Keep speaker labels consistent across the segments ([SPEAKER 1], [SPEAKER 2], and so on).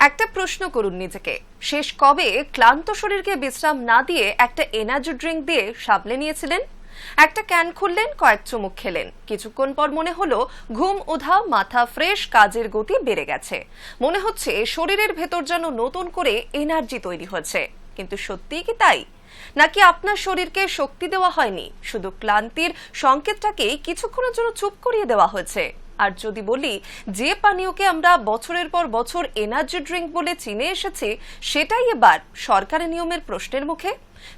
[SPEAKER 1] একটা প্রশ্ন করুন নিজেকে, শেষ কবে ক্লান্ত শরীরকে বিশ্রাম না দিয়ে একটা এনার্জি ড্রিঙ্ক দিয়ে সামলে নিয়েছিলেন? একটা ক্যান খুললেন, কয়েক চুমুক খেলেন, কিছুক্ষণ পর মনে হলো ঘুম উধাও, মাথা ফ্রেশ, কাজের গতি বেড়ে গেছে, মনে হচ্ছে শরীরের ভেতর যেন নতুন করে এনার্জি তৈরি হয়েছে। কিন্তু সত্যিই কি তাই? নাকি আপনার শরীরকে শক্তি দেওয়া হয়নি, শুধু ক্লান্তির সংকেতটাকেই কিছুক্ষণের জন্য চুপ করিয়ে দেওয়া হয়েছে? আর যদি বলি, যে পানীয়কে আমরা বছরের পর বছর এনার্জি ড্রিঙ্ক বলে চিনে এসেছি, সেটাই এবার সরকারি নিয়মের প্রশ্নের মুখে।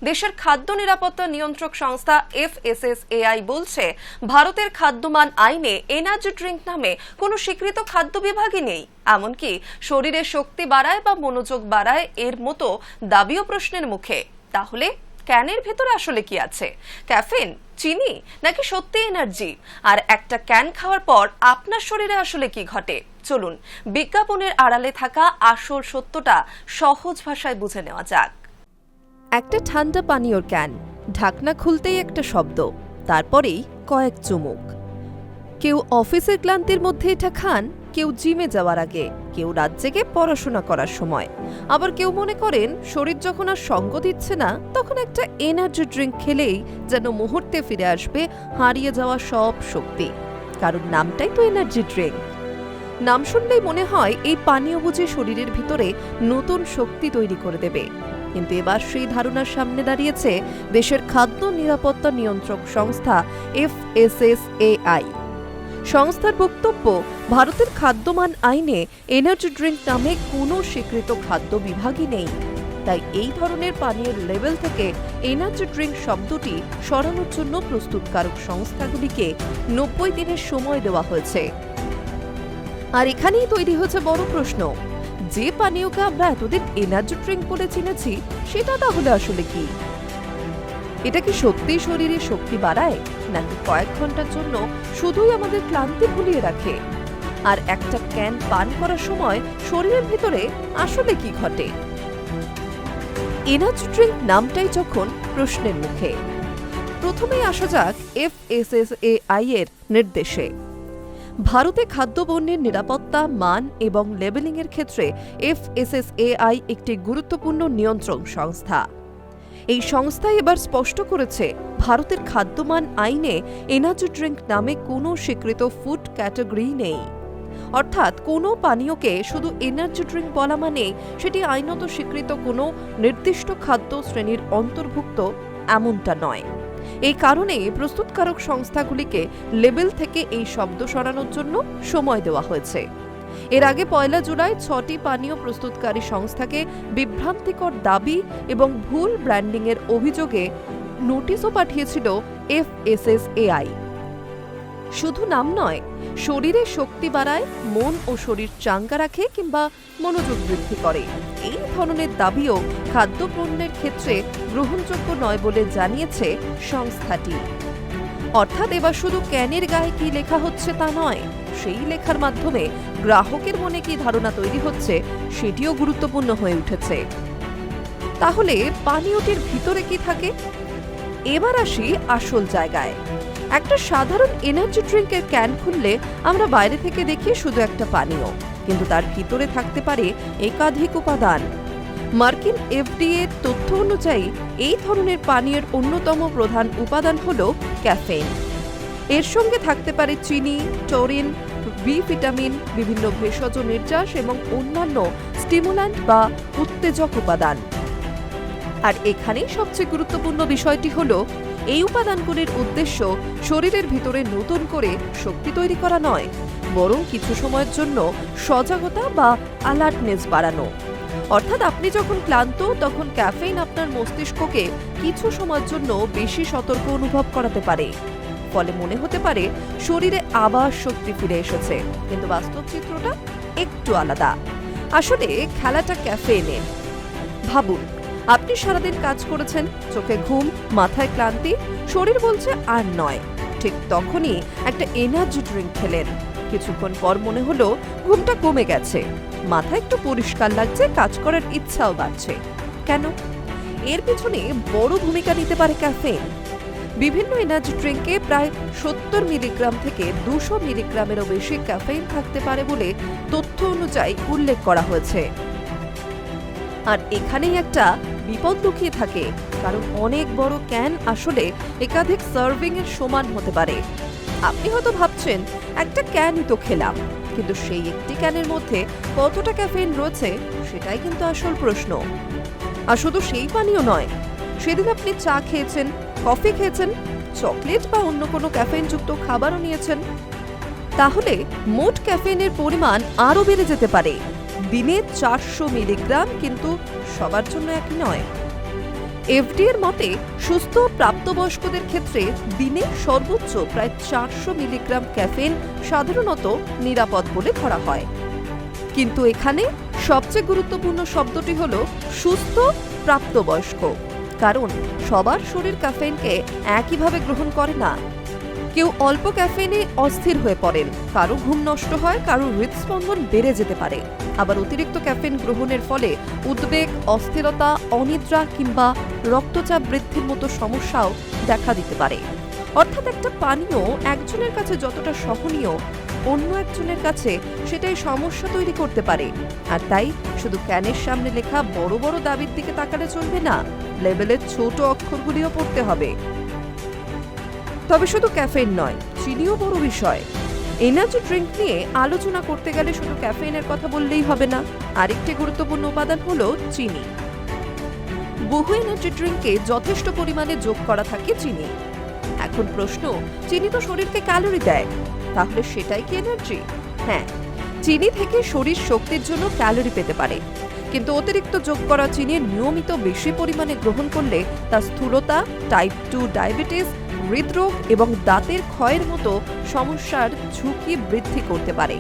[SPEAKER 1] দেশের খাদ্য নিরাপত্তা নিয়ন্ত্রক সংস্থা FSSAI বলছে, ভারতের খাদ্যমান আইনে এনার্জি ড্রিঙ্ক নামে কোনো স্বীকৃত খাদ্য বিভাগই নেই। এমনকি শরীরে শক্তি বাড়ায় বা মনোযোগ বাড়ায় এর মতো দাবিও প্রশ্নের মুখে। তাহলে ক্যানের ভেতরে আসলে কি আছে? ক্যাফেন, চিনি, নাকি সত্যি এনার্জি? আর একটা ক্যান খাওয়ার পর আপনার শরীরে আসলে কি ঘটে? চলুন বিজ্ঞাপনের আড়ালে থাকা আসল সত্যটা সহজ ভাষায় বুঝে নেওয়া যাক। একটা ঠান্ডা পানীয়র ক্যান, ঢাকনা খুলতেই একটা শব্দ, তারপরেই কয়েক চুমুক। কেউ অফিসের ক্লান্তির মধ্যে এটা খান, কেউ জিমে যাওয়ার আগে, কেউ রাত জেগে পড়াশোনা করার সময়, আবার কেউ মনে করেন শরীর যখন আর সঙ্গ দিচ্ছে না, তখন একটা এনার্জি ড্রিঙ্ক খেলেই যেন মুহূর্তে ফিরে আসবে হারিয়ে যাওয়া সব শক্তি। কারণ নামটাই তো এনার্জি ড্রিঙ্ক। নাম শুনলেই মনে হয় এই পানীয় বুঝে শরীরের ভিতরে নতুন শক্তি তৈরি করে দেবে। কিন্তু এবার সেই ধারণার সামনে দাঁড়িয়েছে দেশের খাদ্য নিরাপত্তা নিয়ন্ত্রক সংস্থা FSSAI। সংস্থার বক্তব্য, ভারতের খাদ্যমান আইনে এনার্জি ড্রিঙ্ক নামে কোনো স্বীকৃত খাদ্য বিভাগই নেই। তাই এই ধরনের পানীয়ের লেবেল থেকে এনার্জি ড্রিঙ্ক শব্দটি সরানোর জন্য প্রস্তুতকারক সংস্থাগুলিকে 90 দিনের সময় দেওয়া হয়েছে। আর এখানেই তৈরি হয়েছে বড় প্রশ্ন, যে পানীয়কে আমরা এতদিন এনার্জি ড্রিঙ্ক বলে চিনেছি, সেটা তাহলে আসলে কি? এটা কি সত্যিই শরীরে শক্তি বাড়ায়, নাকি কয়েক ঘন্টার জন্য শুধুই আমাদের ক্লান্তি ভুলিয়ে রাখে? আর একটা ক্যান পান করার সময় শরীরের ভিতরে আসলে কি ঘটে? এনার্জি ড্রিঙ্ক নামটাই যখন প্রশ্নের মুখে, প্রথমেই আসা যাক FSSAI এর নির্দেশে। ভারতে খাদ্যপণ্যের নিরাপত্তা, মান এবং লেবেলিং এর ক্ষেত্রে FSSAI একটি গুরুত্বপূর্ণ নিয়ন্ত্রণ সংস্থা। এই সংস্থা এবার স্পষ্ট করেছে, ভারতের খাদ্যমান আইনে এনার্জি ড্রিঙ্ক নামে কোনো স্বীকৃত ফুড ক্যাটাগরি নেই। অর্থাৎ কোনো পানীয়কে শুধু এনার্জি ড্রিঙ্ক বলা মানে সেটি আইনত স্বীকৃত কোনো নির্দিষ্ট খাদ্য শ্রেণীর অন্তর্ভুক্ত, এমনটা নয়। এই কারণে প্রস্তুতকারক সংস্থাগুলিকে লেবেল থেকে এই শব্দ সরানোর জন্য সময় দেওয়া হয়েছে। এর আগে 1 জুলাই 6টি পানীয় প্রস্তুতকারী সংস্থাকে বিভ্রান্তিকর দাবি এবং ভুল ব্র্যান্ডিং এর অভিযোগে নোটিশও পাঠিয়েছিল FSSAI। শুধু নাম নয়, শরীরে শক্তি বাড়ায়, মন ও শরীর চাঙ্গা রাখে কিংবা মনোযোগ বৃদ্ধি করে, এই ধরনের দাবিও খাদ্যপণ্যের ক্ষেত্রে গ্রহণযোগ্য নয় বলে জানিয়েছে সংস্থাটি। অর্থাৎ এবার শুধু ক্যানের গায়ে কি লেখা হচ্ছে তা নয়, সেই লেখার মাধ্যমে গ্রাহকের মনে কি ধারণা তৈরি হচ্ছে সেটিও গুরুত্বপূর্ণ হয়ে উঠেছে। তাহলে পানীয়টির ভিতরে কি থাকে? এবার আসি আসল জায়গায়। একটা সাধারণ এনার্জি ড্রিঙ্কের ক্যান খুললে আমরা বাইরে থেকে দেখি শুধু একটা পানীয়, কিন্তু তার ভিতরে থাকতে পারে একাধিক উপাদান। মার্কিন FDA এর তথ্য অনুযায়ী এই ধরনের পানীয়ের অন্যতম প্রধান উপাদান হল ক্যাফেইন। এর সঙ্গে থাকতে পারে চিনি, টরিন, বি ভিটামিন, বিভিন্ন ভেষজ নির্যাস এবং অন্যান্য স্টিমুল্যান্ট বা উত্তেজক উপাদান। আর এখানেই সবচেয়ে গুরুত্বপূর্ণ বিষয়টি হলো, এই উপাদানগুলির উদ্দেশ্য শরীরের ভিতরে নতুন করে শক্তি তৈরি করা নয়, বরং কিছু সময়ের জন্য সজাগতা বা অ্যালার্টনেস বাড়ানো। অর্থাৎ আপনি যখন ক্লান্ত, তখন ক্যাফেইন আপনার মস্তিষ্ককে কিছু সময়ের জন্য বেশি সতর্ক অনুভব করাতে পারে। ফলে মনে হতে পারে শরীরে আবার শক্তি ফিরে এসেছে, কিন্তু বাস্তব চিত্রটা একটু আলাদা। আসলে খেলাটা ক্যাফেইনের। ভাবুন, আপনি সারাদিন কাজ করেছেন, চোখে ঘুম, মাথায় ক্লান্তি, শরীর বলছে আর নয়। ঠিক তখনই একটা এনার্জি ড্রিঙ্ক খেলেন, কিছুক্ষণ পর মনে হলো ঘুমটা কমে গেছে, মাথা একটু পরিষ্কার লাগছে, কাজ করার ইচ্ছাও বাড়ছে। কেন? এর পিছনে বড় ভূমিকা নিতে পারে ক্যাফেইন। বিভিন্ন এনার্জি ড্রিঙ্কে প্রায় 70 মিলিগ্রাম থেকে 200 মিলিগ্রামেরও বেশি ক্যাফেইন থাকতে পারে বলে তথ্য অনুযায়ী উল্লেখ করা হয়েছে। আর এখানেই একটা বিপদ লুকিয়ে থাকে, কারণ অনেক বড় ক্যান আসলে একাধিক সার্ভিং এর সমান হতে পারে। আপনি হয়তো ভাবছেন একটা ক্যানই তো খেলাম, কিন্তু সেই একটি ক্যানের মধ্যে কতটা ক্যাফেইন রয়েছে সেটাই কিন্তু আসল প্রশ্ন। আর শুধু সেই পানীয় নয়, সেদিন আপনি চা খেয়েছেন, কফি খেয়েছেন, চকলেট বা অন্য কোনো ক্যাফেইনযুক্ত খাবারও নিয়েছেন, তাহলে মোট ক্যাফেইনের পরিমাণ আরও বেড়ে যেতে পারে। দিনে 400 মিলিগ্রাম কিন্তু সবার জন্য একই নয়। এফডি এর মতে সুস্থ প্রাপ্তবয়স্কদের ক্ষেত্রে দিনে সর্বোচ্চ প্রায় 400 মিলিগ্রাম ক্যাফেইন সাধারণত নিরাপদ বলে ধরা হয়। কিন্তু এখানে সবচেয়ে গুরুত্বপূর্ণ শব্দটি হলো সুস্থ প্রাপ্তবয়স্ক, কারণ সবার শরীর ক্যাফেইনকে একইভাবে গ্রহণ করে না। কেউ অল্প ক্যাফেইনে অস্থির হয়ে পড়েন, কারো ঘুম নষ্ট হয়, কারো হৃদস্পন্দন বেড়ে যেতে পারে। আবার অতিরিক্ত ক্যাফেইন গ্রহণের ফলে উদ্বেগ, অস্থিরতা, অনিদ্রা কিংবা রক্তচাপ বৃদ্ধির মতো সমস্যাও দেখা দিতে পারে। অর্থাৎ একটা পানীয় একজনের কাছে যতটা সহনীয়, অন্য একজনের কাছে সেটাই সমস্যা তৈরি করতে পারে। আর তাই শুধু ক্যানের সামনে লেখা বড় বড় দাবির দিকে তাকালে চলবে না, লেবেলের ছোট অক্ষরগুলিও পড়তে হবে। তবে শুধু ক্যাফেইন নয়, চিনিও বড় বিষয়। এনার্জি ড্রিঙ্ক নিয়ে আলোচনা করতে গেলে শুধু ক্যাফেইনের কথা বললেই হবে না, আরেকটি গুরুত্বপূর্ণ উপাদান হলো চিনি। বহু এনার্জি ড্রিঙ্কে যথেষ্ট পরিমাণে যোগ করা থাকে চিনি। এখন প্রশ্ন, চিনি তো শরীরকে ক্যালোরি দেয়, তাহলে সেটাই কি এনার্জি? হ্যাঁ, চিনি থেকে শরীর শক্তির জন্য ক্যালোরি পেতে পারে, কিন্তু অতিরিক্ত যোগ করা চিনি নিয়মিত বেশি পরিমাণে গ্রহণ করলে তা স্থূলতা, টাইপ 2 ডায়াবেটিস, হৃদরোগ এবং দাঁতের ক্ষয়ের মতো সমস্যার ঝুঁকি বৃদ্ধি করতে পারে।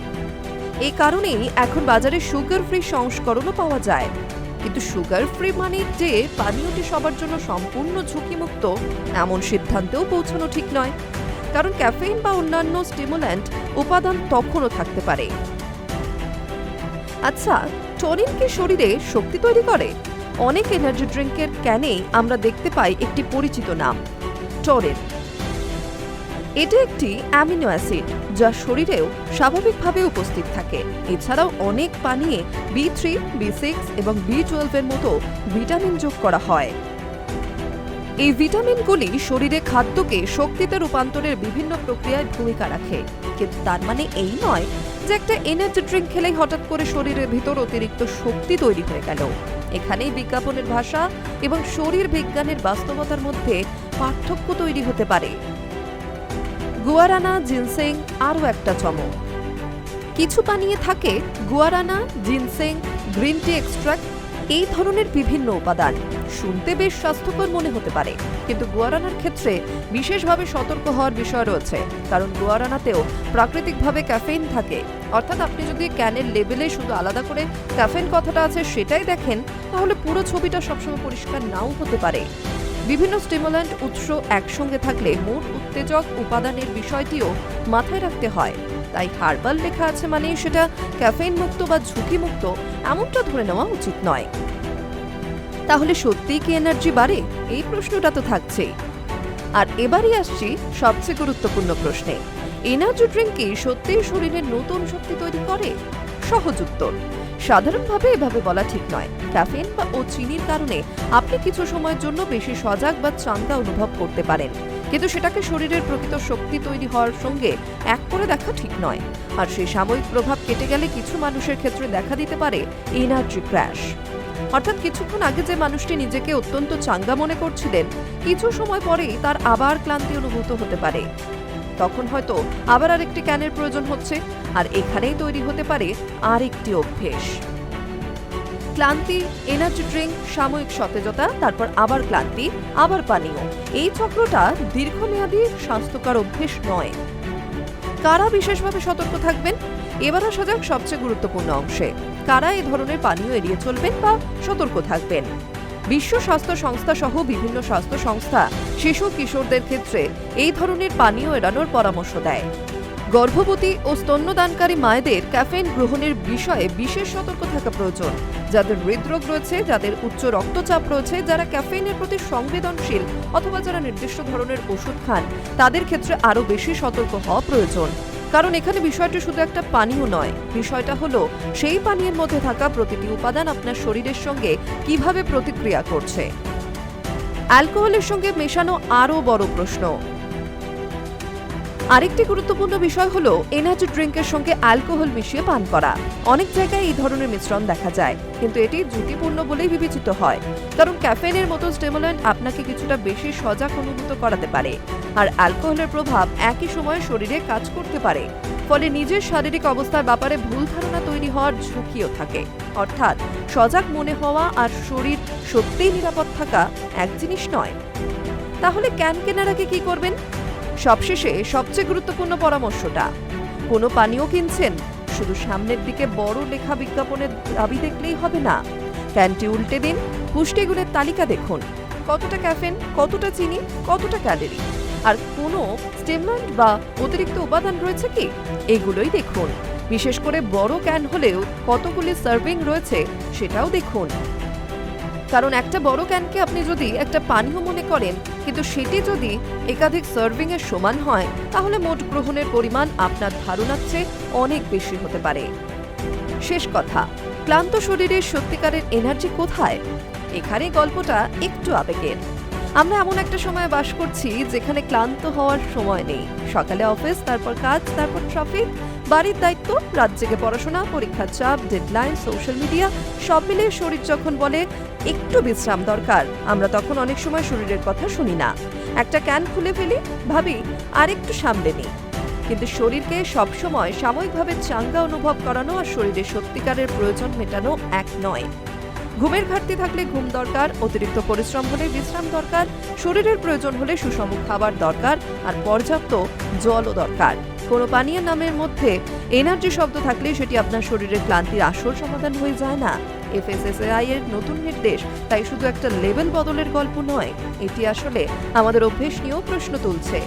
[SPEAKER 1] এই কারণেই এখন বাজারে সুগার ফ্রি সংস্করণও পাওয়া যায়। কিন্তু সুগার ফ্রি মানে যে পানীয়টি সবার জন্য সম্পূর্ণ ঝুঁকিমুক্ত, এমন সিদ্ধান্তেও পৌঁছানো ঠিক নয়, কারণ ক্যাফেইন বা অন্যান্য স্টিমুল্যান্ট উপাদান তখনও থাকতে পারে। আচ্ছা, টনিন কি শরীরে শক্তি তৈরি করে? অনেক এনার্জি ড্রিঙ্কের ক্যানেই আমরা দেখতে পাই একটি পরিচিত নাম, টরিন। এটি একটি অ্যামিনো অ্যাসিড যা শরীরেও স্বাভাবিকভাবে উপস্থিত থাকে। এছাড়াও অনেক পানীয়ে B3, B6 এবং B12 এর মতো ভিটামিন যোগ করা হয়। এই ভিটামিনগুলি শরীরে খাদ্যকে শক্তিতে রূপান্তরের বিভিন্ন প্রক্রিয়ায় ভূমিকা রাখে। কিন্তু তার মানে এই নয় যে একটা এনার্জি ড্রিঙ্ক খেলেই হঠাৎ করে শরীরের ভিতর অতিরিক্ত শক্তি তৈরি হয়ে গেল। এখানেই বিজ্ঞাপনের ভাষা এবং শরীর বিজ্ঞানের বাস্তবতার মধ্যে পার্থক্য তৈরি হতে পারে। গুয়ারানা, জিনসেং আরও একটা চমক। কিছু পানীয়ে থাকে গুয়ারানা, জিনসেং, গ্রিন টি এক্সট্রাক্ট, এই ধরনের বিভিন্ন উপাদান। শুনতে বেশ স্বাস্থ্যকর মনে হতে পারে, কিন্তু গুয়ারানার ক্ষেত্রে বিশেষভাবে সতর্ক হওয়ার বিষয় রয়েছে, কারণ গুয়ারানাতেও প্রাকৃতিকভাবে ক্যাফেইন থাকে। অর্থাৎ আপনি যদি ক্যানের লেবেলে শুধু আলাদা করে ক্যাফেইন কথাটা আছে সেটাই দেখেন, তাহলে পুরো ছবিটা সবসময় পরিষ্কার নাও হতে পারে। বিভিন্ন স্টিমুল্যান্ট উৎস একসঙ্গে থাকলে মোট উত্তেজক উপাদানের বিষয়টিও মাথায় রাখতে হয়। তাই হার্বাল লেখা আছে মানে সেটা ক্যাফেইন মুক্ত বা ঝুঁকি মুক্ত এমনটা ধরে নেওয়া উচিত নয়। তাহলে সত্যিই কি এনার্জি বাড়ে? এই প্রশ্নটা তো থাকছেই। আর এবারই আসছি সবচেয়ে গুরুত্বপূর্ণ প্রশ্নে, এনার্জি ড্রিঙ্ক কি সত্যিই শরীরের নতুন শক্তি তৈরি করে? সহজ উত্তর, সাধারণভাবে এভাবে বলা ঠিক নয়। ক্যাফেইন ও চিনির কারণে আপনি কিছু সময়ের জন্য বেশি সজাগ বা চাঙ্গা অনুভব করতে পারেন, কিন্তু সেটাকে শরীরের প্রকৃত শক্তি তৈরি হওয়ার সঙ্গে এক করে দেখা ঠিক নয়। আর সেই সাময়িক প্রভাব কেটে গেলে কিছু মানুষের ক্ষেত্রে দেখা দিতে পারে এনার্জি ক্র্যাশ। অর্থাৎ কিছুক্ষণ আগে যে মানুষটি নিজেকে অত্যন্ত চাঙ্গা মনে করছিলেন, কিছু সময় পরেই তার আবার ক্লান্তি অনুভূত হতে পারে। তখন হয়তো আবার আরেকটি ক্যানের প্রয়োজন হচ্ছে, আর এখানেই তৈরি হতে পারে আরেকটি অভ্যেস। ক্লান্তি, এনার্জি ড্রিঙ্ক, সাময়িক সতেজতা, তারপর আবার ক্লান্তি, আবার পানীয়। এই চক্রটা দীর্ঘমেয়াদী স্বাস্থ্যকর অভ্যেস নয়। কারা বিশেষভাবে সতর্ক থাকবেন? এবার আসা যাক সবচেয়ে গুরুত্বপূর্ণ অংশে। কারা এই ধরনের পানীয় এড়িয়ে চলবেন বা সতর্ক থাকবেন? বিশ্ব স্বাস্থ্য সংস্থা সহ বিভিন্ন স্বাস্থ্য সংস্থা শিশু কিশোরদের ক্ষেত্রে এই ধরনের পানীয় এড়ানোর পরামর্শ দেয়। গর্ভবতী ও স্তন্যদানকারী মায়েদের ক্যাফেইন গ্রহণের বিষয়ে বিশেষ সতর্ক থাকা প্রয়োজন। যাদের হৃদরোগ রয়েছে, যাদের উচ্চ রক্তচাপ রয়েছে, যারা ক্যাফেইনের প্রতি সংবেদনশীল অথবা যারা নির্দিষ্ট ধরনের ওষুধ খান, তাদের ক্ষেত্রে আরও বেশি সতর্ক হওয়া প্রয়োজন। কারণ এখানে বিষয়টা শুধু একটা পানীয় নয়, বিষয়টা হলো সেই পানীয়ের মধ্যে থাকা প্রতিটি উপাদান আপনার শরীরের সঙ্গে কিভাবে প্রতিক্রিয়া করছে। অ্যালকোহলের সঙ্গে মেশানো আরও বড় প্রশ্ন। আরেকটি গুরুত্বপূর্ণ বিষয় হলো এনার্জি ড্রিঙ্কের সঙ্গে অ্যালকোহল মিশিয়ে পান করা। অনেক জায়গায় এই ধরনের মিশ্রণ দেখা যায়, কিন্তু এটি ঝুঁকিপূর্ণ বলেই বিবেচিত হয়, কারণ ক্যাফেইনের মতো স্টিমুল্যান্ট আপনাকে কিছুটা বেশি সজাগ অনুভূত করাতে পারে, আর অ্যালকোহলের প্রভাব একই সময়ে শরীরে কাজ করতে পারে, ফলে নিজের শারীরিক অবস্থার ব্যাপারে ভুল ধারণা তৈরি হওয়ার ঝুঁকিও থাকে। অর্থাৎ সজাগ মনে হওয়া আর শরীর সত্যিই নিরাপদ থাকা এক জিনিস নয়। তাহলে ক্যান কেনার আগে কি করবেন? সবশেষে সবচেয়ে গুরুত্বপূর্ণ পরামর্শটা, কোনো পানীয় কিনছেন, শুধু সামনের দিকে বড় লেখা বিজ্ঞাপনের দাবি দেখলেই হবে না। ক্যানটি উল্টে দিন, পুষ্টিগুণের তালিকা দেখুন, কতটা ক্যাফেন, কতটা চিনি, কতটা ক্যালোরি, আর কোনো স্টিমুল্যান্ট বা অতিরিক্ত উপাদান রয়েছে কি, এগুলোই দেখুন। বিশেষ করে বড় ক্যান হলেও কতগুলি সার্ভিং রয়েছে সেটাও দেখুন, কারণ একটা বড় ক্যানকে আপনি যদি একটা পানীয় মনে করেন, কিন্তু সেটি যদি একাধিক সার্ভিং এর সমান হয়, তাহলে মোট গ্রহণের পরিমাণ আপনার ধারণার চেয়ে অনেক বেশি হতে পারে। শেষ কথা, ক্লান্ত শরীরের সত্যিকারের এনার্জি কোথায়? এখানে গল্পটা একটু আবেগের। আমরা এমন একটা সময় বাস করছি যেখানে ক্লান্ত হওয়ার সময় নেই। সকালে অফিস, তারপর কাজ, তারপর ট্রাফিক, বাড়ির দায়িত্ব, রাত জেগে পড়াশোনা, পরীক্ষার চাপ, ডেডলাইন, সোশ্যাল মিডিয়া, সব মিলিয়ে শরীর যখন বলে একটু বিশ্রাম দরকার, আমরা তখন অনেক সময় শরীরের কথা শুনি না। একটা ক্যান খুলে ফেলি, ভাবি আর একটু সামলে নিই। কিন্তু শরীরকে সবসময় সাময়িকভাবে চাঙ্গা অনুভব করানো আর শরীরের সত্যিকারের প্রয়োজন মেটানো এক নয়। ঘুমের ঘাটতি থাকলে ঘুম দরকার, অতিরিক্ত পরিশ্রম হলে বিশ্রাম দরকার, শরীরের প্রয়োজন হলে সুষম খাবার দরকার, আর পর্যাপ্ত জলও দরকার। কোনো পানীয় নামের মধ্যে এনার্জি শব্দ থাকলে সেটি আপনার শরীরের ক্লান্তির আসল সমাধান হয়ে যায় না। FSSAI এর নতুন নির্দেশ তাই শুধু একটা লেভেল বদলের গল্প নয়, এটি আসলে আমাদের অভ্যেস নিয়েও প্রশ্ন তুলছে।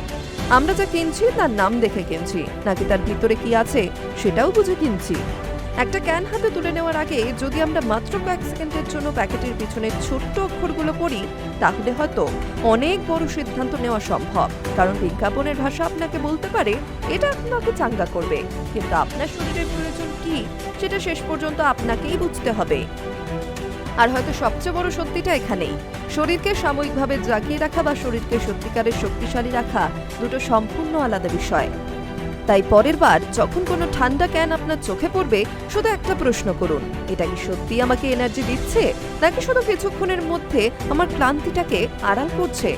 [SPEAKER 1] আমরা যা কিনছি তার নাম দেখে কিনছি, নাকি তার ভিতরে কি আছে সেটাও বুঝে কিনছি? একটা ক্যান হাতে তুলে নেওয়ার আগে যদি আমরা মাত্র কয়েক সেকেন্ডের জন্য প্যাকেটের পিছনে ছোট্ট অক্ষরগুলো পড়ি, তাহলে হয়তো অনেক বড় সিদ্ধান্ত নেওয়া সম্ভব। কারণ বিজ্ঞাপনের ভাষা আপনাকে বলতে পারে এটা আপনাকে চাঙ্গা করবে, কিন্তু আপনার শরীরের প্রয়োজন কি সেটা শেষ পর্যন্ত আপনাকেই বুঝতে হবে। আর হয়তো সবচেয়ে বড় সত্যিটা এখানেই, শরীরকে সাময়িকভাবে জাগিয়ে রাখা বা শরীরকে সত্যিকারের শক্তিশালী রাখা দুটো সম্পূর্ণ আলাদা বিষয়। তাই পরের বার যখন কোনো ঠান্ডা ক্যান আপনার চোখে পড়বে, শুধু একটা প্রশ্ন করুন, এটা কি সত্যি আমাকে এনার্জি দিচ্ছে, নাকি শুধু কিছুক্ষণের মধ্যে আমার ক্লান্তিটাকে আড়াল করছে?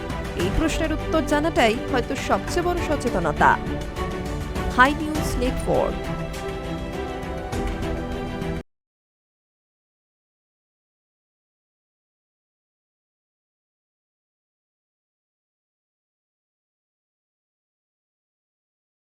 [SPEAKER 1] এই প্রশ্নের উত্তর জানাটাই হয়তো সবচেয়ে বড় সচেতনতা। Hi News network.